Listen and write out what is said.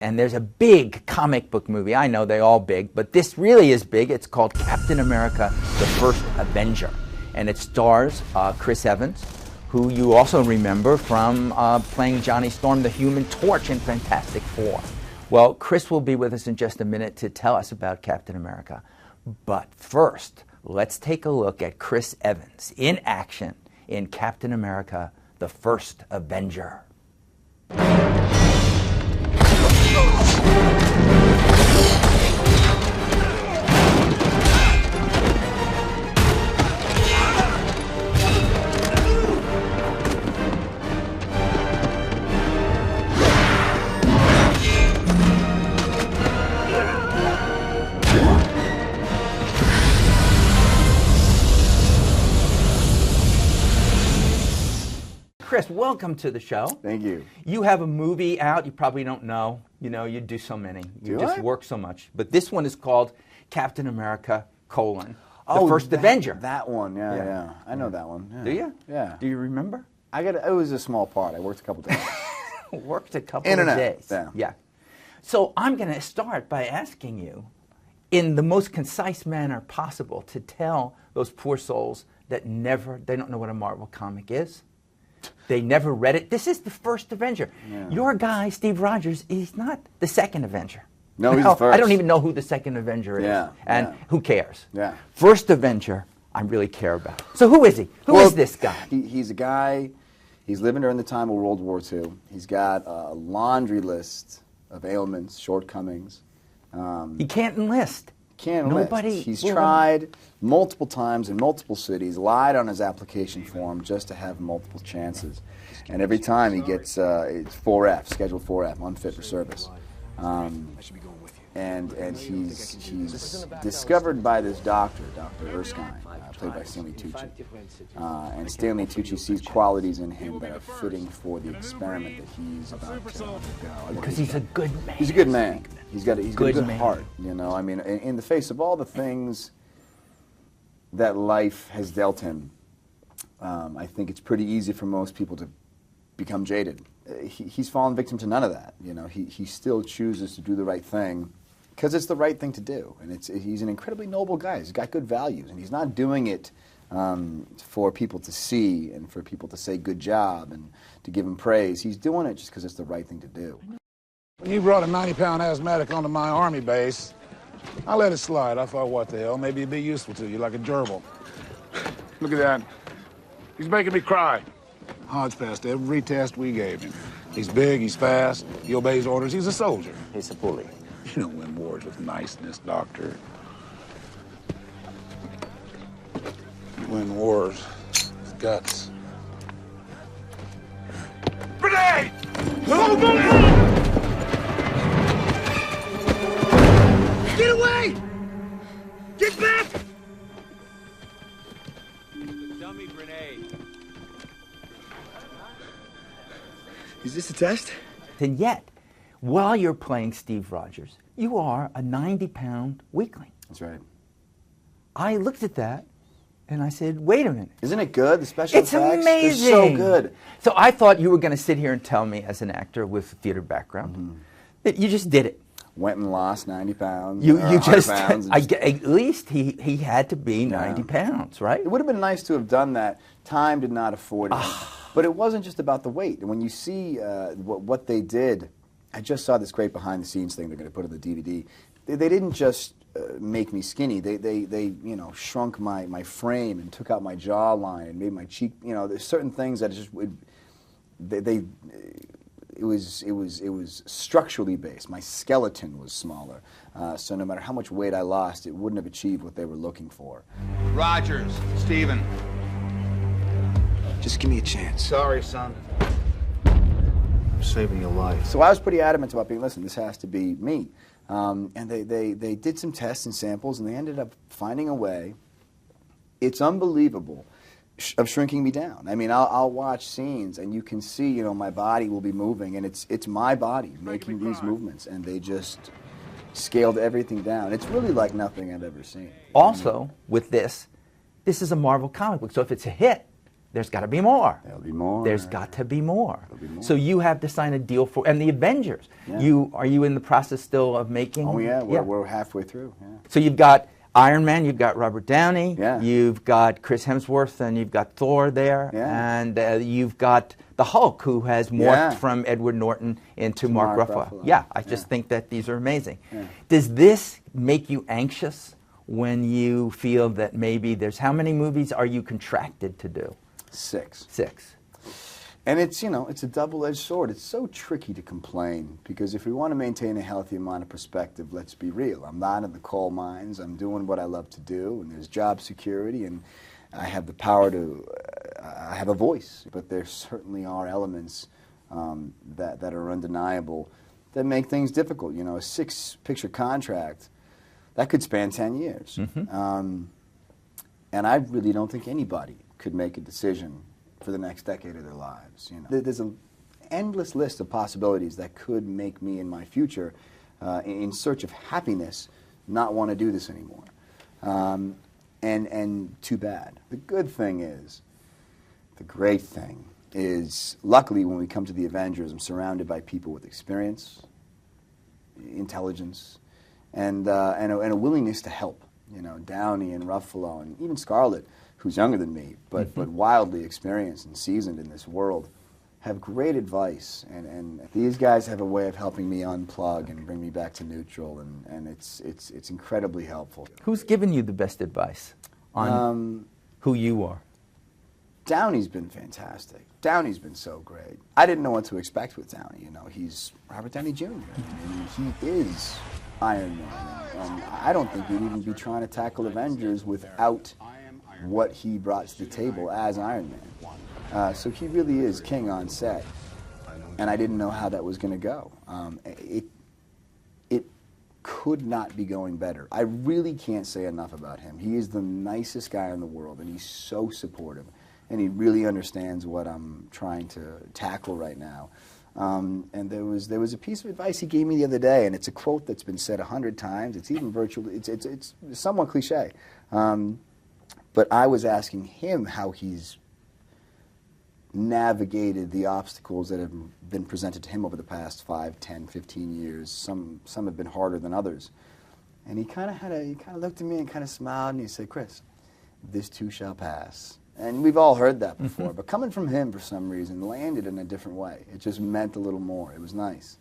And there's a big comic book movie. I know they're all big, but this really is big. It's called Captain America, the First Avenger. And it stars Chris Evans, who you also remember from playing Johnny Storm, the Human Torch in Fantastic Four. Well, Chris will be with us in just a minute to tell us about Captain America. But first, let's take a look at Chris Evans in action in Captain America, the First Avenger. Chris, welcome to the show. Thank you. You have a movie out. You probably don't know. You know, you do so many. You just work so much. But this one is called Captain America, the First Avenger. That one, yeah. I know that one. Yeah. Do you? Yeah. Do you remember? It was a small part. I worked a couple days. Worked a couple of days. Yeah. So I'm going to start by asking you, in the most concise manner possible, to tell those poor souls that they don't know what a Marvel comic is. They never read it. This is the First Avenger. Yeah. Your guy, Steve Rogers, he's not the Second Avenger. No, he's the first. I don't even know who the Second Avenger is. And who cares? Yeah. First Avenger, I really care about. So who is he? Who is this guy? He's a guy, he's living during the time of World War II. He's got a laundry list of ailments, shortcomings. He can't enlist. He's tried multiple times in multiple cities, lied on his application form just to have multiple chances. And every time he gets it's 4F, scheduled 4F, unfit for service. And he's discovered by this doctor, Dr. Erskine, played by Stanley Tucci. And Stanley Tucci sees qualities in him that are fitting for the experiment that he's about to undergo. Because he's a good man. He's a good man. He's got a good heart, you know. I mean, in the face of all the things that life has dealt him, I think it's pretty easy for most people to become jaded. He's fallen victim to none of that. You know, he still chooses to do the right thing because it's the right thing to do. And he's an incredibly noble guy. He's got good values, and he's not doing it for people to see and for people to say good job and to give him praise. He's doing it just because it's the right thing to do. When you brought a 90-pound asthmatic onto my Army base, I let it slide. I thought, what the hell, maybe it'd be useful to you, like a gerbil. Look at that. He's making me cry. Hodge passed every test we gave him. He's big, he's fast, he obeys orders, he's a soldier. He's a bully. You don't win wars with niceness, Doctor. You win wars with guts. Grenade! Get away! Get back! Dummy grenade. Is this a test? And yet, while you're playing Steve Rogers, you are a 90-pound weakling. That's right. I looked at that, and I said, wait a minute. Isn't it good? The special effects? It's amazing. They're so good. So I thought you were going to sit here and tell me, as an actor with a theater background, that you just did it. Went and lost 90 pounds. You just, pounds at least he had to be 90 pounds, right? It would have been nice to have done that. Time did not afford it. But it wasn't just about the weight. And when you see what they did, I just saw this great behind-the-scenes thing they're going to put on the DVD. They didn't just make me skinny. They you know, shrunk my frame and took out my jawline and made my cheek. You know, there's certain things that just it was structurally based. My skeleton was smaller. So no matter how much weight I lost, it wouldn't have achieved what they were looking for. Rogers, Steven. Just give me a chance. Sorry, son. I'm saving your life. So I was pretty adamant about being, listen, this has to be me. And they did some tests and samples, and they ended up finding a way. It's unbelievable of shrinking me down. I mean, I'll watch scenes, and you can see, you know, my body will be moving, and it's my body making these movements, and they just scaled everything down. It's really like nothing I've ever seen. Also, with this is a Marvel comic book, so if it's a hit, there's got to be more. There'll be more. There's got to be more. There'll be more. So you have to sign a deal for, and the Avengers. Yeah. Are you in the process still of making? Oh yeah, we're halfway through. Yeah. So you've got Iron Man, you've got Robert Downey, Yeah. you've got Chris Hemsworth, and you've got Thor there, Yeah. and you've got the Hulk, who has morphed Yeah. from Edward Norton into Mark Ruffalo. Ruffalo. Yeah, I just think that these are amazing. Yeah. Does this make you anxious when you feel that maybe there's, how many movies are you contracted to do? 6. 6. And it's, it's a double-edged sword. It's so tricky to complain because if we want to maintain a healthy amount of perspective, let's be real. I'm not in the coal mines. I'm doing what I love to do, and there's job security, and I have the power to, I have a voice. But there certainly are elements that are undeniable that make things difficult. A 6-picture contract, that could span 10 years. Mm-hmm. And I really don't think anybody could make a decision for the next decade of their lives. There's an endless list of possibilities that could make me in my future, in search of happiness, not want to do this anymore. And too bad. The good thing is, the great thing is, luckily when we come to the Avengers, I'm surrounded by people with experience, intelligence, and a willingness to help. Downey and Ruffalo and even Scarlett, who's younger than me, but wildly experienced and seasoned in this world, have great advice. And these guys have a way of helping me unplug and bring me back to neutral, and it's incredibly helpful. Who's given you the best advice on who you are? Downey's been fantastic. Downey's been so great. I didn't know what to expect with Downey. He's Robert Downey Jr. And he is Iron Man. And I don't think we'd even be trying to tackle Avengers without what he brought to the table as Iron Man. So he really is king on set. And I didn't know how that was going to go. It could not be going better. I really can't say enough about him. He is the nicest guy in the world, and he's so supportive. And he really understands what I'm trying to tackle right now. And there was a piece of advice he gave me the other day, and it's a quote that's been said 100 times. It's even virtually, it's somewhat cliche. But I was asking him how he's navigated the obstacles that have been presented to him over the past 5, 10, 15 years. Some have been harder than others. And he kind of looked at me and kind of smiled, and he said, "Chris, this too shall pass." And we've all heard that before, but coming from him for some reason landed in a different way. It just meant a little more. It was nice.